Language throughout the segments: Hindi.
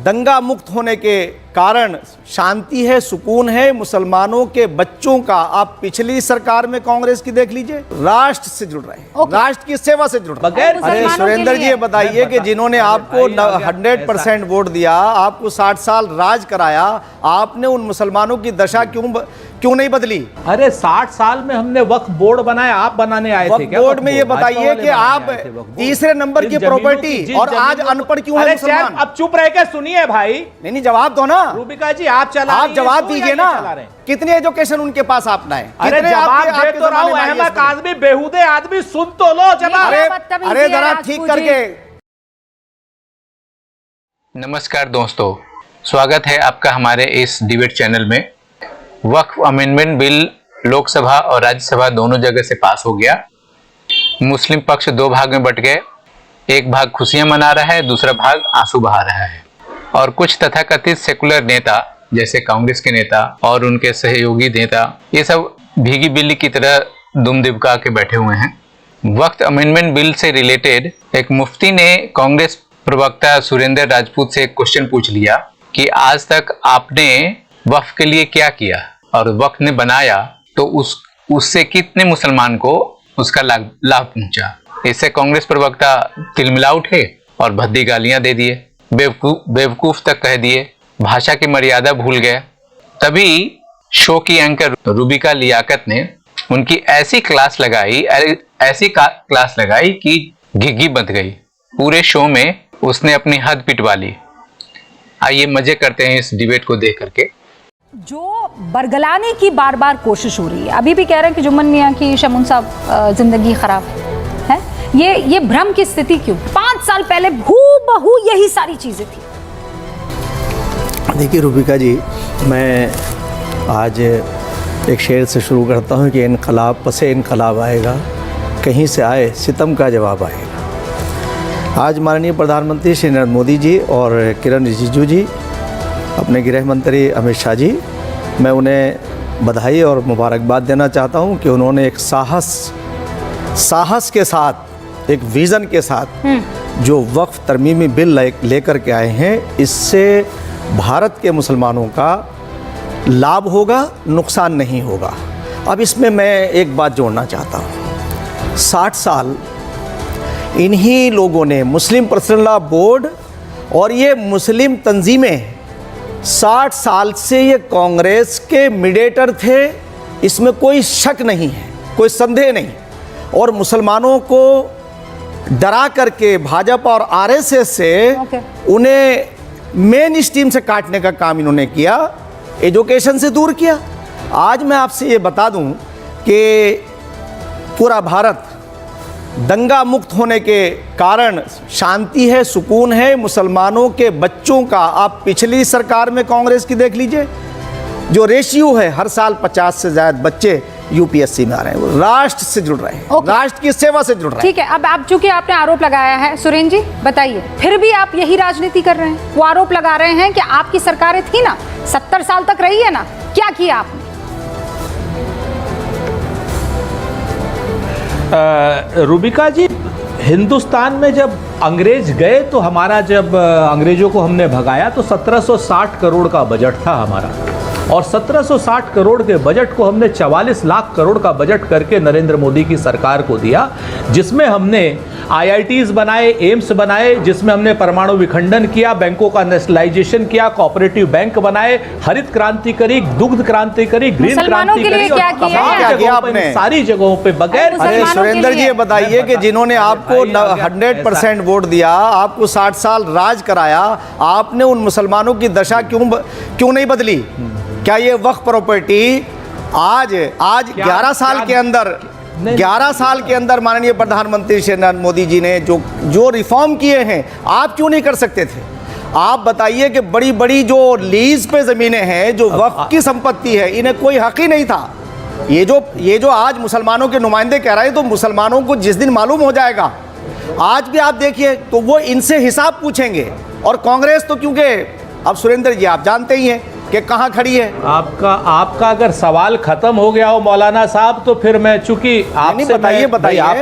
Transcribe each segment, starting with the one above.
दंगा मुक्त होने के कारण शांति है, सुकून है मुसलमानों के बच्चों का। आप पिछली सरकार में कांग्रेस की देख लीजिए, राष्ट्र से जुड़ रहे हैं, राष्ट्र की सेवा से जुड़ रहे हैं। अरे सुरेंद्र जी, ये बताइए कि जिन्होंने आपको 100% वोट दिया, आपको 60 साल राज कराया, आपने उन मुसलमानों की दशा क्यों नहीं बदली? अरे 60 साल में हमने वक्फ बोर्ड बनाया, आप बनाने आए थे क्या? बोर्ड में ये बताइए कि आप तीसरे नंबर की प्रॉपर्टी और आज अनपढ़ क्यों है मुसलमान? अब चुप रह के सुनिए भाई। नहीं, जवाब दो ना रूबिका जी, आप जवाब दीजिए ना। कितनी एजुकेशन उनके पास आपना है? अरे जवाब दे तो रहा हूं, अहमद आदमी, बेहुदे आदमी, सुन तो लो जवाब। अरे जरा ठीक करके। नमस्कार दोस्तों, स्वागत है आपका हमारे इस डिबेट चैनल में। वक्फ अमेंडमेंट बिल लोकसभा और राज्यसभा दोनों जगह से पास हो गया। मुस्लिम पक्ष दो भाग में बट गए, एक भाग खुशियां मना रहा है, दूसरा भाग आंसू बहा रहा है। और कुछ तथाकथित सेकुलर नेता जैसे कांग्रेस के नेता और उनके सहयोगी नेता, ये सब भीगी बिल्ली की तरह दुम दिबका के बैठे हुए हैं। वक्फ अमेंडमेंट बिल से रिलेटेड एक मुफ्ती ने कांग्रेस प्रवक्ता सुरेंद्र राजपूत से एक क्वेश्चन पूछ लिया कि आज तक आपने वक्फ के लिए क्या किया, और वक्फ ने बनाया तो उससे कितने मुसलमान को उसका लाभ पहुंचा। इससे कांग्रेस प्रवक्ता तिलमिला उठे और भद्दी गालियां दे दिए, बेवकूफ तक कह दिए, भाषा की मर्यादा भूल गए। तभी शो की एंकर रूबिका लियाकत ने उनकी ऐसी क्लास लगाई कि घिघी बंध गई। पूरे शो में उसने अपनी हद पिटवा ली। आइए मजे करते हैं इस डिबेट को देख करके। जो बरगलाने की बार बार कोशिश हो रही है, अभी भी कह रहे हैं कि जुम्मन मियां की शमून साहब जिंदगी खराब है। ये भ्रम की स्थिति क्यों? 5 साल पहले हूबहू यही सारी चीजें थी। देखिए रूबिका जी, मैं आज एक शेर से शुरू करता हूँ कि इनकलाब पसे इनकलाब आएगा, कहीं से आए सितम का जवाब आएगा। आज माननीय प्रधानमंत्री श्री नरेंद्र मोदी जी और किरण रिजिजू जी, अपने गृह मंत्री अमित शाह जी, मैं उन्हें बधाई और मुबारकबाद देना चाहता हूं कि उन्होंने एक साहस के साथ, एक विज़न के साथ जो वक्फ तरमीमी बिल लेकर के आए हैं, इससे भारत के मुसलमानों का लाभ होगा, नुकसान नहीं होगा। अब इसमें मैं एक बात जोड़ना चाहता हूं। 60 साल इन्हीं लोगों ने, मुस्लिम पर्सनल लॉ बोर्ड और ये मुस्लिम तंजीमें 60 साल से ये कांग्रेस के मीडिएटर थे, इसमें कोई शक नहीं है, कोई संदेह नहीं। और मुसलमानों को डरा करके भाजपा और आरएसएस से उन्हें मेन स्ट्रीम से काटने का काम इन्होंने किया, एजुकेशन से दूर किया। आज मैं आपसे ये बता दूं कि पूरा भारत दंगा मुक्त होने के कारण शांति है, सुकून है मुसलमानों के बच्चों का। आप पिछली सरकार में कांग्रेस की देख लीजिए, जो रेशियो है, हर साल 50 से ज्यादा बच्चे यूपीएससी में आ रहे हैं, वो राष्ट्र से जुड़ रहे हैं, राष्ट्र की सेवा से जुड़ रहे हैं। ठीक है, अब आप चूंकि आपने आरोप लगाया है, सुरेंद्र जी बताइए, फिर भी आप यही राजनीति कर रहे हैं। वो आरोप लगा रहे हैं कि आपकी सरकारें थी ना, 70 साल तक रही है ना, क्या किया आपने? रूबिका जी, हिंदुस्तान में जब अंग्रेज गए तो जब अंग्रेजों को हमने भगाया तो 1760 करोड़ का बजट था हमारा, और 1760 करोड़ के बजट को हमने 44 लाख करोड़ का बजट करके नरेंद्र मोदी की सरकार को दिया, जिसमें हमने IITs बनाए, एम्स बनाए, जिसमें हमने परमाणु विखंडन किया, बैंकों का नेशनलाइजेशन किया, कोऑपरेटिव बैंक बनाए, हरित क्रांति करी, दुग्ध क्रांति करी, ग्रीन क्रांति करी, और सारी जगहों पे बगैर। अरे सुरेंद्र जी, ये बताइए कि जिन्होंने आपको 100% वोट दिया, आपको 60 साल राज कराया, आपने उन मुसलमानों की दशा क्यों नहीं बदली? क्या ये वक्फ प्रॉपर्टी आज 11 साल के अंदर माननीय प्रधानमंत्री श्री नरेंद्र मोदी जी ने जो रिफॉर्म किए हैं, आप क्यों नहीं कर सकते थे? आप बताइए कि बड़ी बड़ी जो लीज पे जमीनें हैं, जो वक्फ की संपत्ति है, इन्हें कोई हक ही नहीं था। ये जो आज मुसलमानों के नुमाइंदे कह रहे हैं, तो मुसलमानों को जिस दिन मालूम हो जाएगा, आज भी आप देखिए तो वो इनसे हिसाब पूछेंगे। और कांग्रेस तो, क्योंकि अब सुरेंद्र जी आप जानते ही हैं कि कहाँ खड़ी है। आपका अगर सवाल खत्म हो गया हो मौलाना साहब, तो फिर मैं, चूंकि आपसे बताइए आप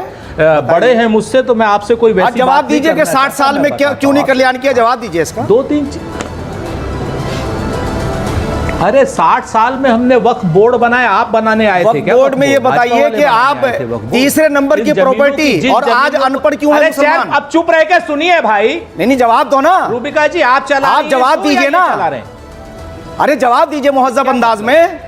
बड़े हैं मुझसे, तो मैं आपसे कोई वैसी जवाब दीजिए कि 60 साल में क्यों नहीं कल्याण किया, जवाब दीजिए इसका। अरे 60 साल में हमने वक्फ बोर्ड बनाया, आप बनाने आए थे वक्फ क्या? बोर्ड में ये बताइए कि आप तीसरे नंबर की प्रॉपर्टी और आज अनपढ़ क्यों है मुसलमान? अब चुप रह के सुनिए भाई। नहीं जवाब दो ना रूबिका जी, आप जवाब दीजिए ना। अरे जवाब दीजिए मुहज्जब अंदाज में।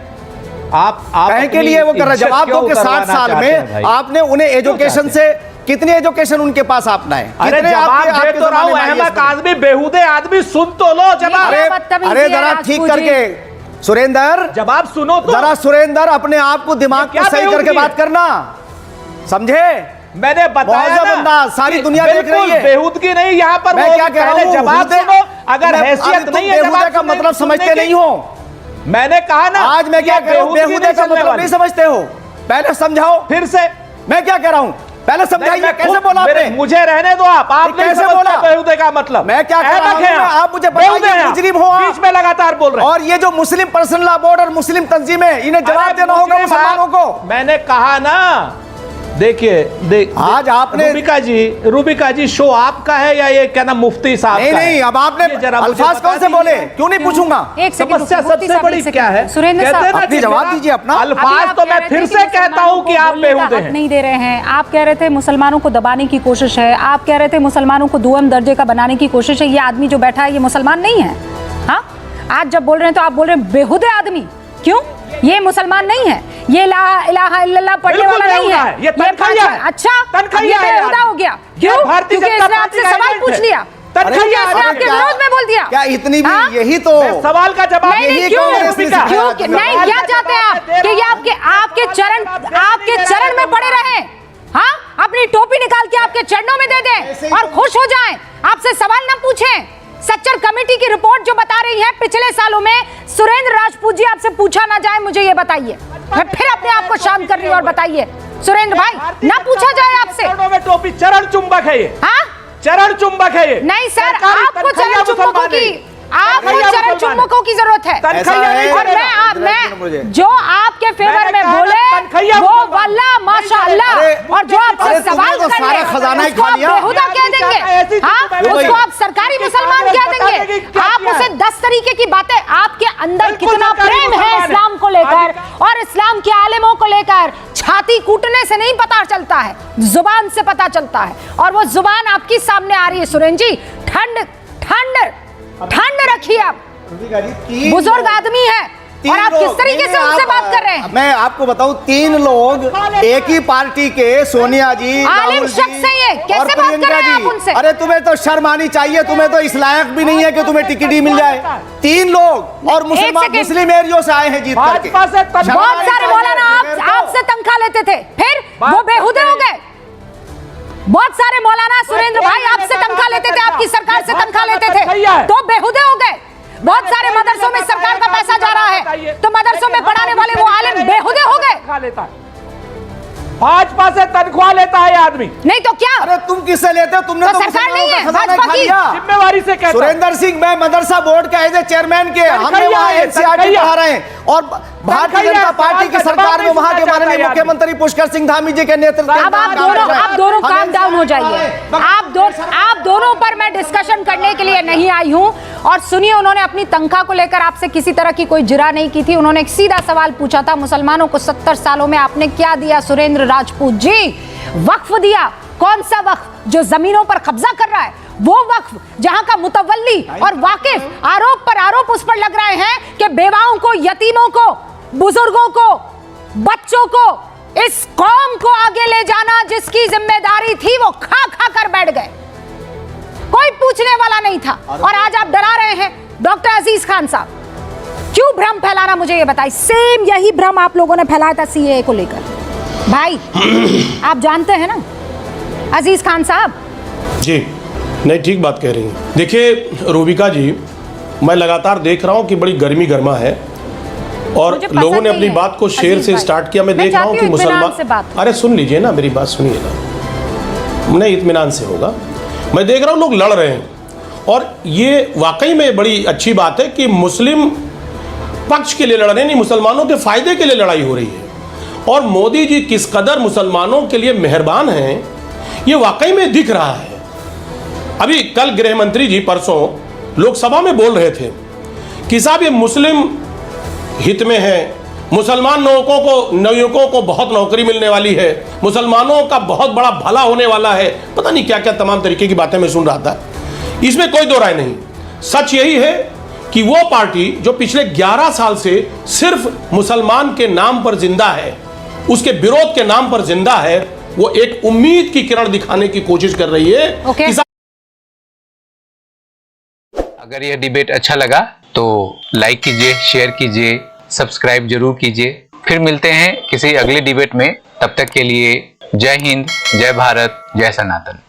आप कहे के लिए वो कर रहे, जवाब दो कि 60 साल में आपने उन्हें एजुकेशन से कितनी एजुकेशन उनके पास आपना है? अरे जवाब दे तो रहा हूं, अहमद आदमी, बेहुदे आदमी, सुन तो लो जवाब। अरे जरा ठीक करके सुरेंद्र, जवाब सुनो तो। जरा सुरेंद्र अपने आप को दिमाग को सही करके बात करना, समझे? मैंने बताया ना, सारी दुनिया देख रही है। बेहूदगी नहीं, यहाँ पर मैं क्या कह रहा हूं, जवाब सुनो। अगर हैसियत नहीं है बेहुदे का मतलब समझते नहीं हो। मैंने कहा ना, आज मैं क्या कह रहा हूं, बेहुदे का मतलब नहीं समझते हो। पहले समझाओ। फिर से मैं क्या कह रहा हूं, पहले समझाइए। कैसे बोला आपने? मुझे रहने दो। आप कैसे बोला बेहुदे का मतलब? मैं क्या कह रहा हूं, आप मुझे बताइए। मुजरिम हो बीच में लगातार बोल रहे हैं। और ये जो मुस्लिम पर्सनल लॉ बोर्ड और मुस्लिम तंजीमें, इन्हें जवाब देना होगा मुसलमानों को। मैंने कहा ना, देखिए आज आपने रूबिका जी शो आपका है या ये क्या नाम मुफ्ती साहब का? नहीं, अब आपने अल्फाज कौन से बोले? क्यों नहीं पूछूंगा? समस्या सबसे बड़ी क्या है? सुरेंद्र साहब, अपनी जवाब दीजिए अपना। अल्फाज तो मैं फिर से कहता हूं कि आप बेहुदे हैं। नहीं दे रहे हैं। आप कह रहे थे मुसलमानों को दबाने की कोशिश है, आप कह रहे थे मुसलमानों को दुआम दर्जे का बनाने की कोशिश है। ये आदमी जो बैठा है ये मुसलमान नहीं है। हाँ, आज जब बोल रहे हैं तो आप बोल रहे हैं बेहुदे आदमी। क्यों? ये मुसलमान नहीं है, ये ला इलाहा इल्लल्लाह पढ़ने वाला नहीं है, ये अच्छा ये बेहुदा हो गया। क्यों? क्योंकि इसने आपसे सवाल पूछ लिया, आपके विरोध में बोल दिया। क्या इतनी भी यही तो सवाल का जवाब नहीं? क्यों नहीं? क्या चाहते हैं आप कि ये आपके चरण में पड़े रहे? हाँ, अपनी टोपी निकाल के आपके चरणों में दे दें और खुश हो जाएं, आपसे सवाल न पूछें। सच्चर कमेटी की रिपोर्ट जो बता रही है पिछले सालों में सुरेंद्र राजपूत जी आपसे पूछा ना जाए, मुझे ये बताइए। मैं फिर अपने आप को शांत कर रही हूँ और बताइए सुरेंद्र भाई, ना पूछा जाए आपसे। में टोपी चरण चुंबक है ये। हाँ, चरण चुंबक है ये। नहीं सर, आपको चरण चुंबकों की जरूरत है। और मैं जो आपके फेवर में बोले वो वल्लाह माशाअल्लाह, और जो आपसे सवाल कर रहे हैं उसको आप बेहुदा कह देंगे। हाँ, उसको आप सरकारी मुसलमान कह देंगे। आप उसे 10 तरीके की बातें, आपके अंदर कितना प्रेम है इस्लाम को लेकर और इस्लाम के आलिमों को लेकर, छाती कूटने से नहीं पता चलता है, जुबान से पता चलता है। और वो जुबान आपकी सामने आ रही है सुरेंद्र जी। ठंड रखिए आप, बुजुर्ग आदमी है और आप किस तरीके से उनसे बात कर रहे हैं? मैं आपको बताऊं, 3 लोग एक ही पार्टी के, सोनिया जी, आलिम शख्स हैं ये, कैसे बात कर रहे हैं आप उनसे? अरे तुम्हें तो शर्म आनी चाहिए, तुम्हें तो इस लायक भी नहीं है कि तुम्हें टिकट ही मिल जाए। 3 लोग और मुस्लिम एरियो से आए हैं जीत करके। बहुत सारे मौलाना आपसे तनख्वाह लेते थे, फिर वो बेहुदे हो गए। बहुत सारे मौलाना सुरेंद्र भाई आपसे तनख्वाह लेते थे, आपकी सरकार से तनख्वाह लेते थे, तो बेहुदे हो गए। बहुत सारे मदरसों में सरकार का पैसा जा रहा है, तो मदरसों में पढ़ाने वाले वो आलिम बेहुदे हो गए। भाजपा से तनख्वाह लेता है आदमी, नहीं तो क्या? अरे तुम किससे लेते हो? तुमने तो सरकार नहीं है, भाजपा की जिम्मेवारी से कहता। सुरेंद्र सिंह, मैं मदरसा बोर्ड का एज ए चेयरमैन के, हमने वहाँ एनसीईआरटी पढ़ा रहे हैं और भारतीय जनता पार्टी की सरकार में वहाँ के माननीय मुख्यमंत्री पुष्कर सिंह धामी जी के नेतृत्व में। अब आप दोनों काम डाउन हो जाइए। आप दोनों पर मैं डिस्कशन करने के लिए नहीं आई हूँ। और सुनिए, उन्होंने अपनी तनख्वाह को लेकर आपसे किसी तरह की कोई जिरा नहीं की थी। उन्होंने एक सीधा सवाल पूछा था, मुसलमानों को 70 सालों में आपने क्या दिया सुरेंद्र राजपूत जी? वक्फ दिया। कौन सा वक्फ? जो जमीनों पर कब्जा कर रहा है वो वक्फ, जहां का मुतवल्ली और वाकिफ आरोप पर आरोप उस पर लग रहे हैं कि बेवाओं को, यतीमों को, बुजुर्गों को, बच्चों को, इस कौम को आगे ले जाना जिसकी जिम्मेदारी थी वो खा खा कर बैठ गए, कोई पूछने वाला नहीं था। और आज आप डरा रहे हैं डॉक्टर अजीज खान साहब। क्यों भ्रम फैलाना, मुझे ये बताइए। सेम यही भ्रम आप लोगों ने फैलाया था सीएए को लेकर, भाई आप जानते हैं ना अजीज खान साहब जी। नहीं, ठीक बात कह रही हैं। देखिए रूबिका जी, मैं लगातार देख रहा हूं कि बड़ी गर्मी गर्मा है और लोगों ने अपनी बात को शेर से स्टार्ट किया। मैं देख रहा हूं कि मुसलमान, अरे सुन लीजिए ना, मेरी बात सुनिए ना, नहीं इत्मीनान से होगा। मैं देख रहा हूं लोग लड़ रहे हैं और ये वाकई में बड़ी अच्छी बात है कि मुस्लिम पक्ष के लिए लड़ रहे हैं, नहीं मुसलमानों के फायदे के लिए लड़ाई हो रही है। और मोदी जी किस कदर मुसलमानों के लिए मेहरबान हैं ये वाकई में दिख रहा है। अभी कल गृह मंत्री जी परसों लोकसभा में बोल रहे थे कि साहब ये मुस्लिम हित में है, मुसलमान युवकों को बहुत नौकरी मिलने वाली है, मुसलमानों का बहुत बड़ा भला होने वाला है, पता नहीं क्या क्या तमाम तरीके की बातें मैं सुन रहा था। इसमें कोई दो राय नहीं। सच यही है कि वो पार्टी जो पिछले 11 साल से सिर्फ मुसलमान के नाम पर जिंदा है, उसके विरोध के नाम पर जिंदा है, वो एक उम्मीद की किरण दिखाने की कोशिश कर रही है। अगर यह डिबेट अच्छा लगा तो लाइक कीजिए, शेयर कीजिए, सब्सक्राइब जरूर कीजिए। फिर मिलते हैं किसी अगले डिबेट में। तब तक के लिए जय हिंद, जय भारत, जय सनातन।